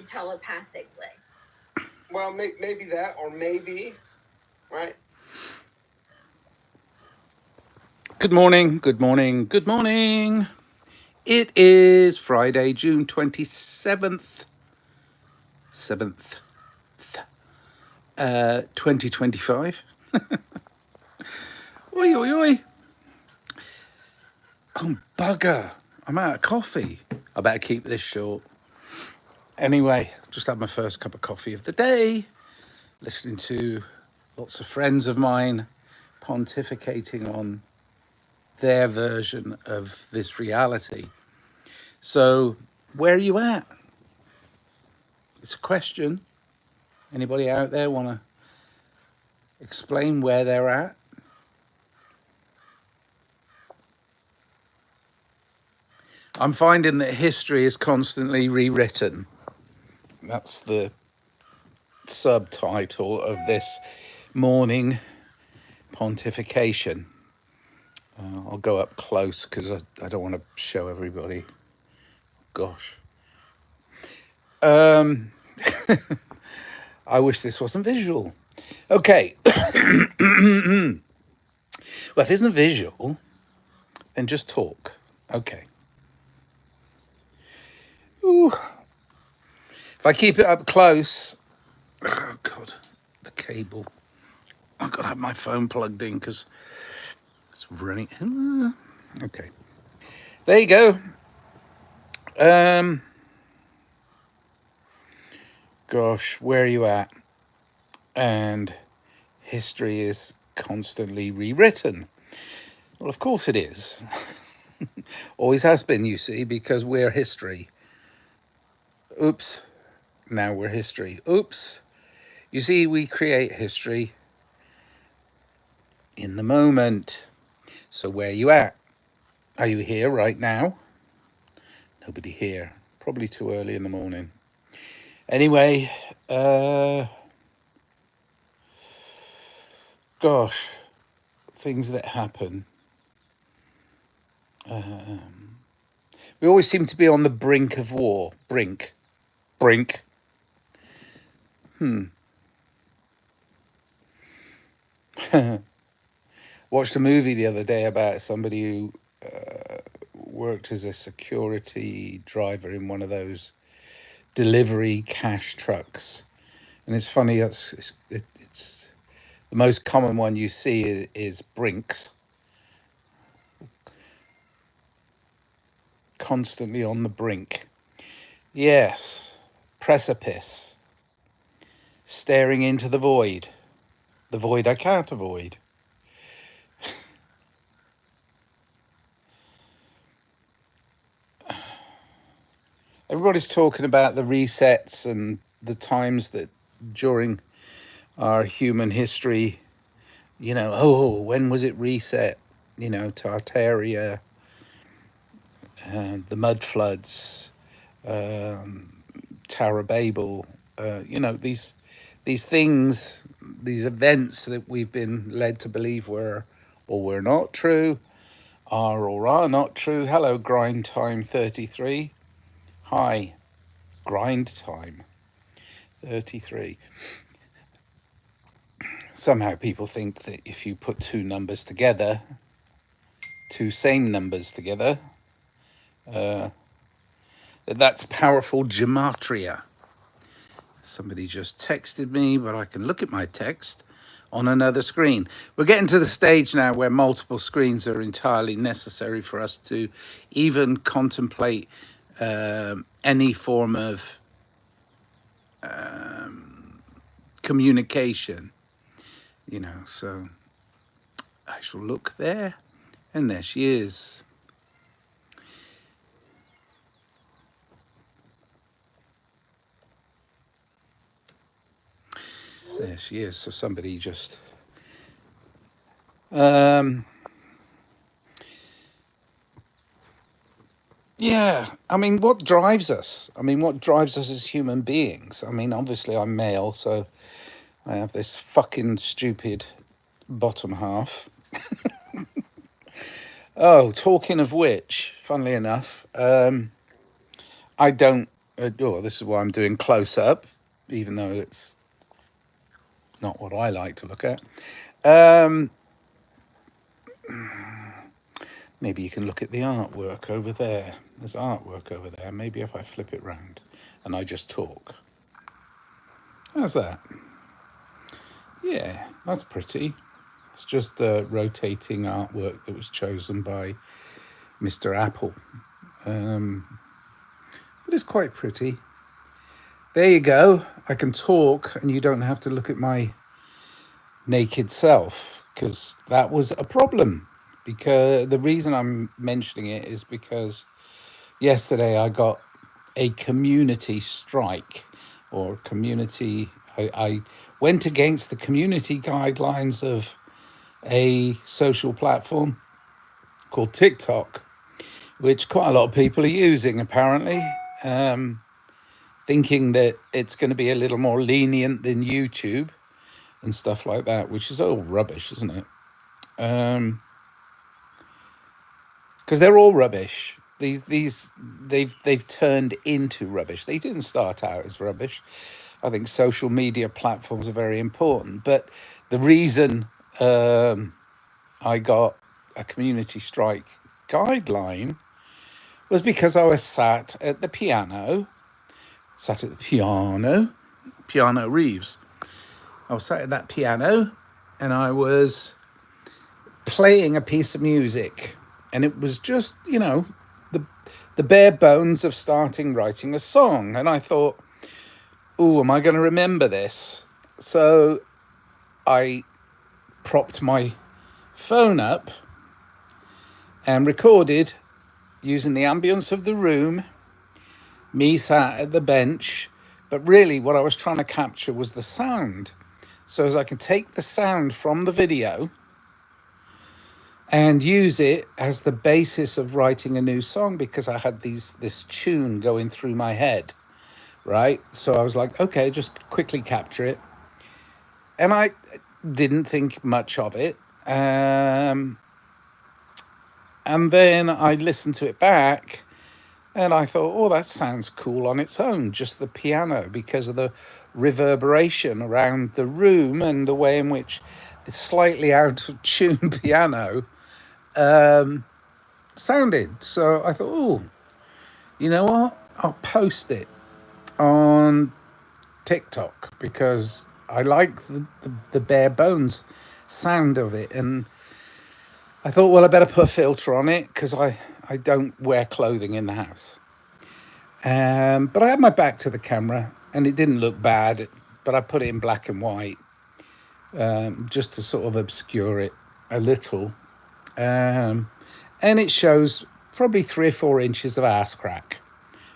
telepathically. Well, maybe that, or maybe, right? Good morning, good morning, good morning. It is Friday, June 27th, 2025. Oi, oi, oi. Oh, bugger. I'm out of coffee. I better keep this short. Anyway, just had my first cup of coffee of the day, listening to lots of friends of mine pontificating on their version of this reality. So, where are you at? It's a question. Anybody out there want to explain where they're at? I'm finding that history is constantly rewritten. That's the subtitle of this morning pontification. I'll go up close because I don't want to show everybody. Gosh. I wish this wasn't visual. Okay. Well, if it isn't visual, then just talk. Okay. Ooh. If I keep it up close, oh God, the cable. I've got to have my phone plugged in because it's running. Okay, there you go. Gosh, where are you at? And history is constantly rewritten. Well, of course it is. Always has been, you see, because we're history. Oops. Now we're history. Oops. You see, we create history in the moment. So where are you at? Are you here right now? Nobody here. Probably too early in the morning. Anyway, gosh, things that happen. We always seem to be on the brink of war. Brink. Watched a movie the other day about somebody who worked as a security driver in one of those delivery cash trucks. And it's funny, it's the most common one you see is brinks. Constantly on the brink. Yes, precipice. Staring into the void I can't avoid. Everybody's talking about the resets and the times that during our human history, when was it reset? Tartaria, the mud floods, Tower of Babel, these things, these events that we've been led to believe were or were not true, are or are not true. Hello, Grind Time 33. Hi, Grind Time 33. Somehow people think that if you put two same numbers together, that's powerful gematria. Somebody just texted me, but I can look at my text on another screen. We're getting to the stage now where multiple screens are entirely necessary for us to even contemplate any form of communication. So I shall look there, and there she is. There she is. So somebody just yeah, I mean, what drives us? What drives us as human beings? Obviously I'm male, so I have this fucking stupid bottom half. Oh, talking of which, funnily enough, I don't this is why I'm doing close up, even though it's not what I like to look at. Maybe you can look at the artwork over there. There's artwork over there. Maybe if I flip it round and I just talk. How's that? Yeah, that's pretty. It's just rotating artwork that was chosen by Mr. Apple. But it's quite pretty. There you go. I can talk and you don't have to look at my naked self, because that was a problem. Because the reason I'm mentioning it is because yesterday I got a community strike, or community. I went against the community guidelines of a social platform called TikTok, which quite a lot of people are using apparently, thinking that it's going to be a little more lenient than YouTube and stuff like that, which is all rubbish, isn't it? Because they're all rubbish. They've turned into rubbish. They didn't start out as rubbish. I think social media platforms are very important, but the reason I got a community strike guideline was because I was sat at the piano Reeves. I was sat at that piano and I was playing a piece of music, and it was just, the bare bones of writing a song. And I thought, oh, am I going to remember this? So I propped my phone up and recorded using the ambience of the room, me sat at the bench. But really what I was trying to capture was the sound. So as I can take the sound from the video and use it as the basis of writing a new song, because I had this tune going through my head, right? So I was like, okay, just quickly capture it. And I didn't think much of it. And then I listened to it back and I thought, oh, that sounds cool on its own, just the piano, because of the reverberation around the room and the way in which the slightly out of tune piano sounded. So I thought, oh, you know what? I'll post it on TikTok because I like the bare bones sound of it. And I thought, well, I better put a filter on it because I don't wear clothing in the house. But I had my back to the camera and it didn't look bad, but I put it in black and white just to sort of obscure it a little. And it shows probably 3 or 4 inches of ass crack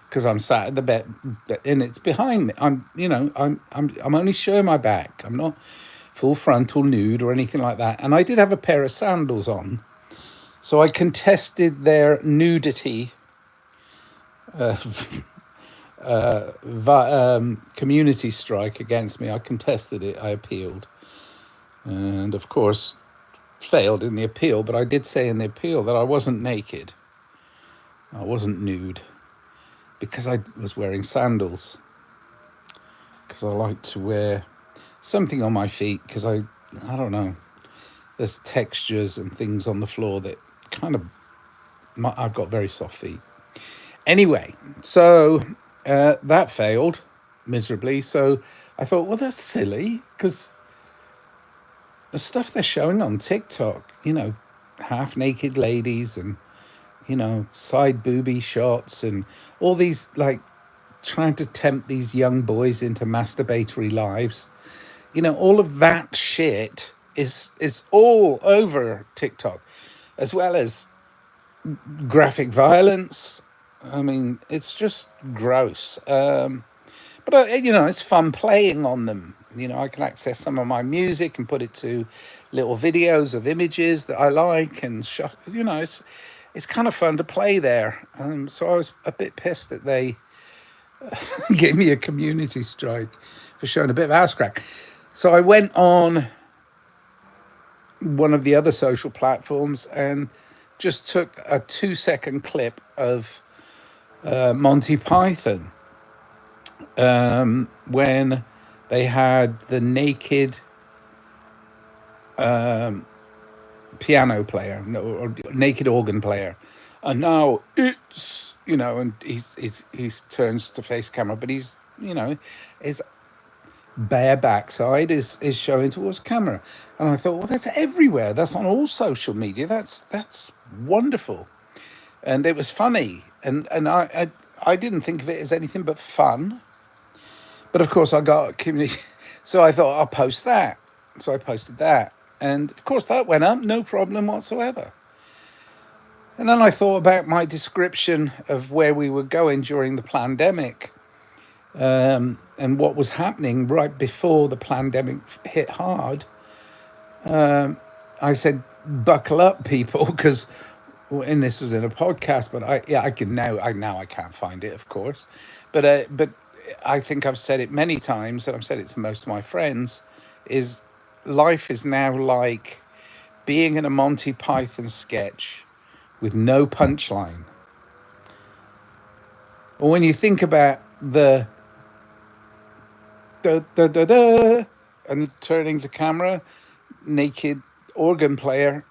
because I'm sat at the bed and it's behind me. I'm only showing my back. I'm not full frontal nude or anything like that. And I did have a pair of sandals on, so I contested their nudity community strike against me. I contested it. I appealed, and of course failed in the appeal. But I did say in the appeal that I wasn't naked, I wasn't nude, because I was wearing sandals, because I like to wear something on my feet, because I don't know, there's textures and things on the floor that kind of, I've got very soft feet. Anyway, so that failed miserably. So I thought, well, that's silly, because the stuff they're showing on TikTok, half naked ladies and, side booby shots and all these, like, trying to tempt these young boys into masturbatory lives. All of that shit is all over TikTok, as well as graphic violence. I mean, it's just gross. But it's fun playing on them. I can access some of my music and put it to little videos of images that I like and shot. It's kind of fun to play there. So I was a bit pissed that they gave me a community strike for showing a bit of ass crack. So I went on one of the other social platforms and just took a 2-second clip of Monty Python. when they had the naked piano player or naked organ player, and now it's, and he's turns to face camera, but he's, his bare backside is showing towards camera. And I thought, well, that's everywhere, that's on all social media, that's wonderful. And it was funny, and I didn't think of it as anything but fun. But of course I got community, so I thought I'll post that. So I posted that, and of course that went up, no problem whatsoever. And then I thought about my description of where we were going during the pandemic, and what was happening right before the pandemic hit hard. I said, "Buckle up, people," because, and this was in a podcast, but I can now, I can't find it, of course, but I think I've said it many times, and I've said it to most of my friends, is life is now like being in a Monty Python sketch with no punchline. Or when you think about the da da da da and turning to camera, naked organ player,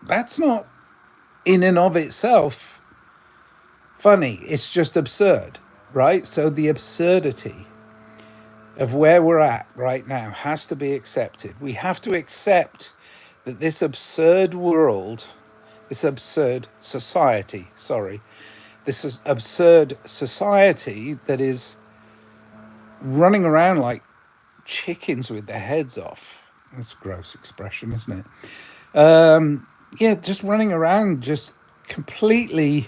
that's not in and of itself funny. It's just absurd, right? So the absurdity of where we're at right now has to be accepted. We have to accept that this absurd world, this absurd society, this is absurd society that is running around like chickens with their heads off. That's a gross expression, isn't it? Yeah, just running around, just completely.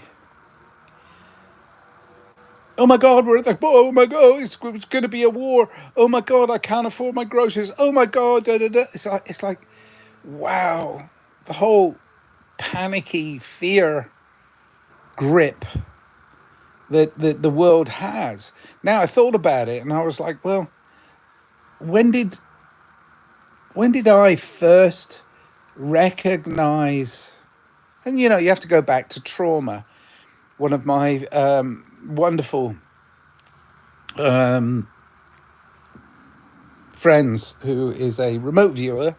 Oh my God, we're at the. Oh my God, it's going to be a war. Oh my God, I can't afford my groceries. Oh my God, da da da. It's like, wow, the whole panicky fear grip that the world has. Now I thought about it, and I was like, well, when did I first recognize? And you have to go back to trauma. One of my wonderful friends, who is a remote viewer,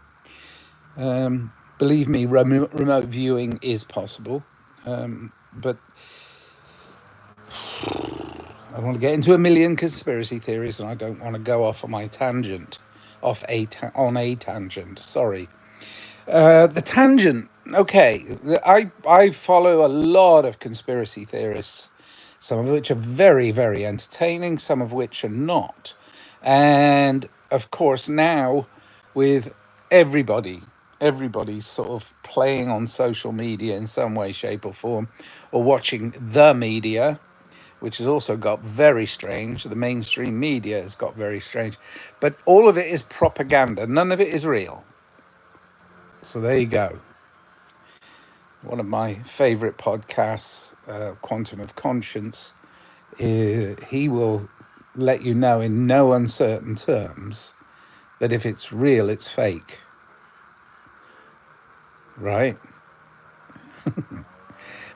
believe me, remote viewing is possible, but I don't want to get into a million conspiracy theories, and I don't want to go off on my tangent, on a tangent. Sorry, the tangent. Okay, I follow a lot of conspiracy theorists, some of which are very, very entertaining, some of which are not, and of course now with everybody's sort of playing on social media in some way, shape, or form, or watching the media, which has also got very strange. The mainstream media has got very strange. But all of it is propaganda. None of it is real. So there you go. One of my favorite podcasts, Quantum of Conscience, he will let you know in no uncertain terms that if it's real, it's fake. Right?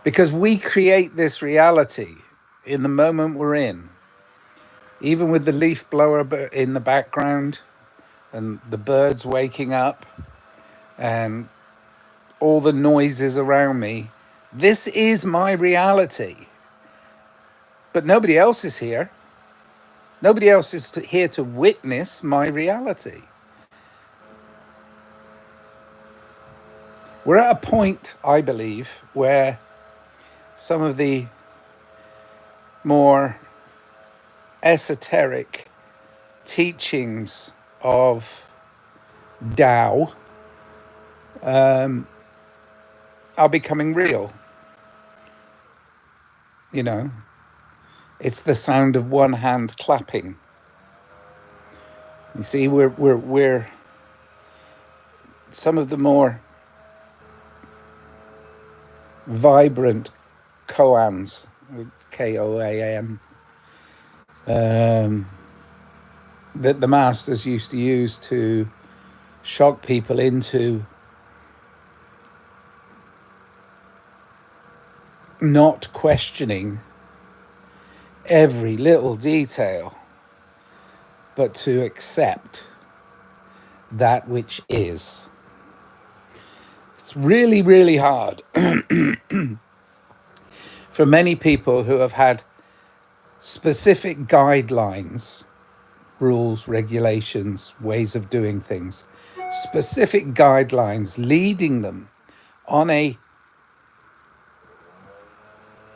Because we create this reality in the moment we're in. Even with the leaf blower in the background and the birds waking up and all the noises around me, this is my reality. But nobody else is here. Nobody else is here to witness my reality. We're at a point, I believe, where some of the more esoteric teachings of Tao are becoming real. It's the sound of one hand clapping. You see, we're some of the more vibrant koans, Koan, that the masters used to use to shock people into not questioning every little detail, but to accept that which is. It's really, really hard for many people who have had specific guidelines, rules, regulations, ways of doing things, specific guidelines leading them on a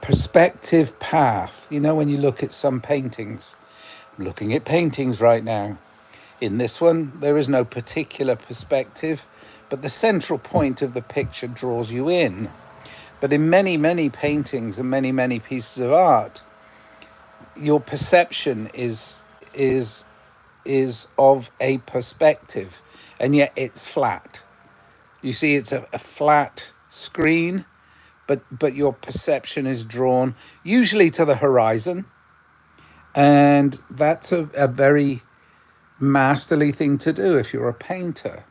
perspective path. You know, when you look at some paintings, I'm looking at paintings right now. In this one, there is no particular perspective, but the central point of the picture draws you in. But in many, many paintings and many, many pieces of art, your perception is of a perspective, and yet it's flat. You see, it's a flat screen, but your perception is drawn usually to the horizon, and that's a very masterly thing to do if you're a painter.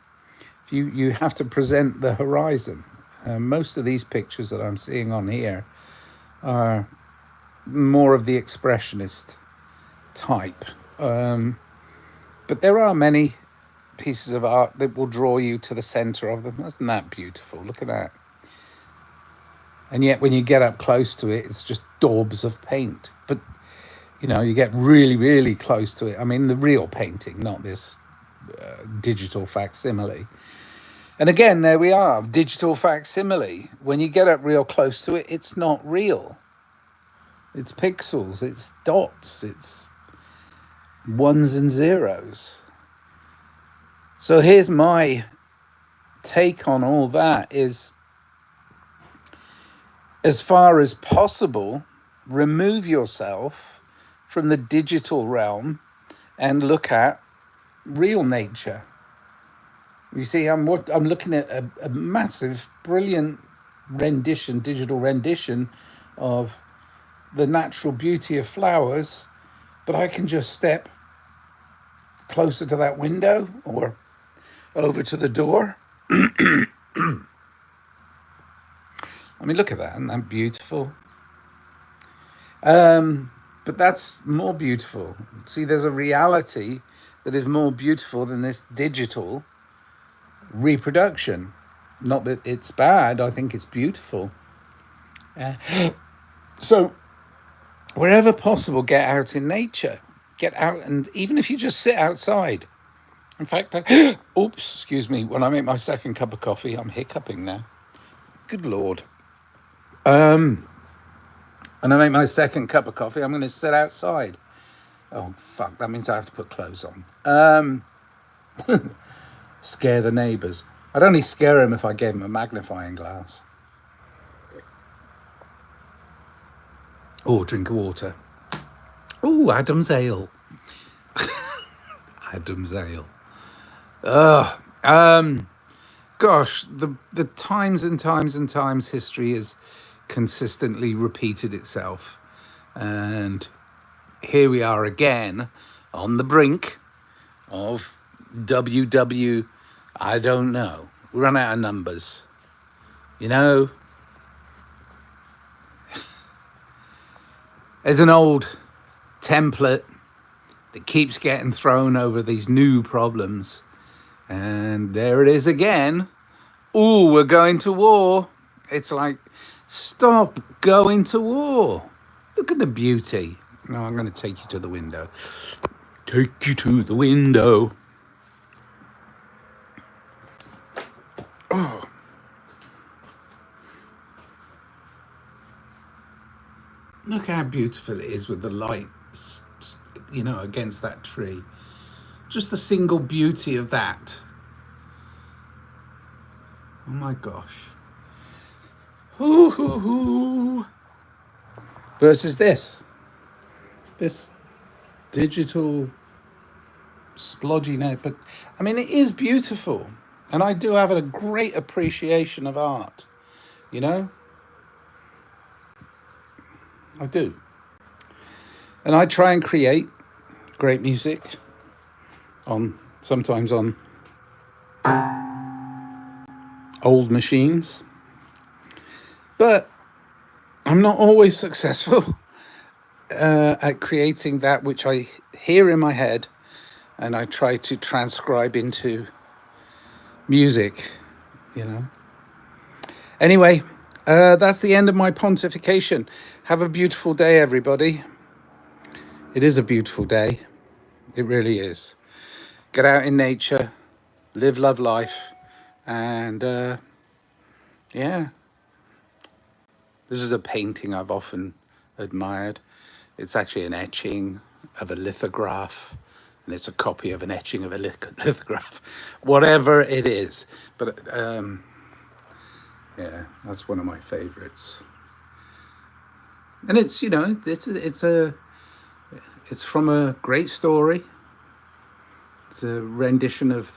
You have to present the horizon. Most of these pictures that I'm seeing on here are more of the expressionist type, but there are many pieces of art that will draw you to the center of them. Isn't that beautiful? Look at that. And yet when you get up close to it, it's just daubs of paint. But you know, you get really, really close to it. I mean, the real painting, not this digital facsimile. And again, there we are, digital facsimile. When you get up real close to it, it's not real. It's pixels, it's dots, it's ones and zeros. So here's my take on all that is, as far as possible, remove yourself from the digital realm and look at real nature. You see, I'm looking at a massive, brilliant rendition, digital rendition of the natural beauty of flowers, but I can just step closer to that window or over to the door. I mean, look at that, isn't that beautiful? But that's more beautiful. See, there's a reality that is more beautiful than this digital reproduction. Not that it's bad, I think it's beautiful. So wherever possible, get out in nature. Get out, and even if you just sit outside. In fact, oops, excuse me, when I make my second cup of coffee, I'm hiccuping now. Good Lord. When I make my second cup of coffee, I'm going to sit outside. Oh, fuck, that means I have to put clothes on. Scare the neighbours. I'd only scare them if I gave them a magnifying glass. Oh, drink of water. Oh, Adam's Ale. Adam's Ale. Gosh, the times and times and times history has consistently repeated itself. And here we are again on the brink of WW, I don't know. We run out of numbers. You know, there's an old template that keeps getting thrown over these new problems. And there it is again. Oh, we're going to war. It's like, stop going to war. Look at the beauty. No, I'm going to take you to the window. Take you to the window. Oh. Look how beautiful it is with the light, you know, against that tree. Just the single beauty of that. Oh my gosh. Hoo hoo hoo. Versus this digital splodgy note. But I mean, it is beautiful. And I do have a great appreciation of art, you know? I do. And I try and create great music sometimes on old machines. But I'm not always successful. at creating that which I hear in my head, and I try to transcribe into music, you know. Anyway, that's the end of my pontification. Have a beautiful day, everybody. It is a beautiful day. It really is. Get out in nature, live, love life, and yeah. This is a painting I've often admired. It's actually an etching of a lithograph, and it's a copy of an etching of a lithograph, whatever it is. But yeah, that's one of my favorites. And it's, you know, it's from a great story. It's a rendition of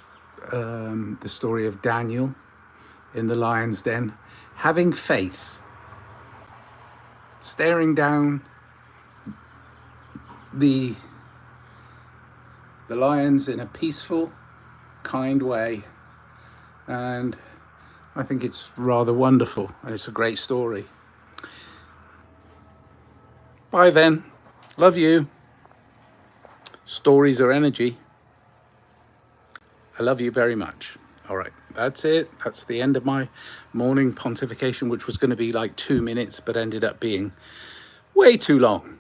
the story of Daniel in the lion's den, having faith, staring down the lions in a peaceful, kind way, and I think it's rather wonderful, and it's a great story. Bye then. Love you. Stories are energy. I love you very much. All right, that's it. That's the end of my morning pontification, which was going to be like 2 minutes, but ended up being way too long.